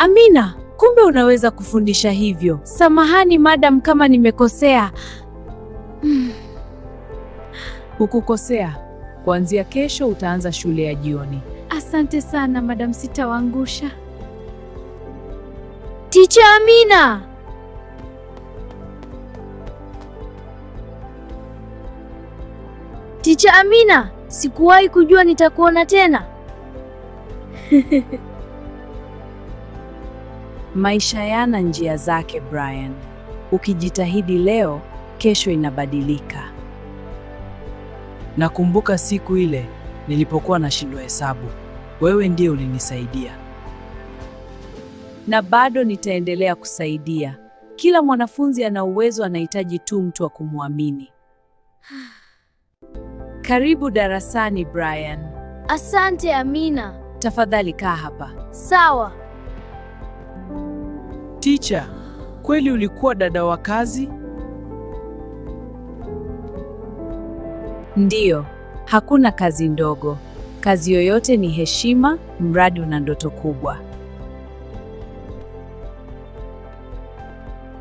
Amina, kumbe unaweza kufundisha hivyo. Samahani madam kama nimekosea. Hukukosea. Kuanzia kesho utaanza shule ya jioni. Asante sana madam, sitawaangusha. Ticha Amina! Ticha Amina, sikuwahi kujua nitakuona tena. Maisha yana njia zake Brian. Ukijitahidi leo, kesho inabadilika. Nakumbuka siku ile nilipokuwa nashindwa hesabu. Wewe ndiye ulinisaidia. Na bado nitaendelea kusaidia. Kila mwanafunzi ana uwezo, anahitaji tu mtu wa kumwamini. Karibu darasani Brian. Asante Amina. Tafadhali kaa hapa. Sawa. Teacher, kweli ulikuwa dada wa kazi? Ndiyo, hakuna kazi ndogo. Kazi yoyote ni heshima, mradi una ndoto kubwa.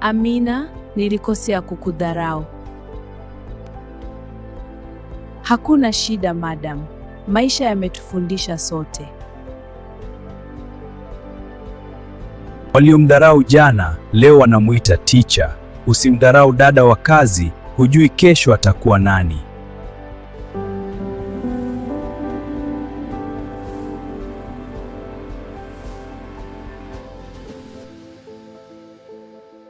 Amina, nilikosea kukudharau. Hakuna shida madam. Maisha yametufundisha sote. Waliomdharau jana leo wanamuita teacher. Usimdharau dada wa kazi, hujui kesho atakuwa nani.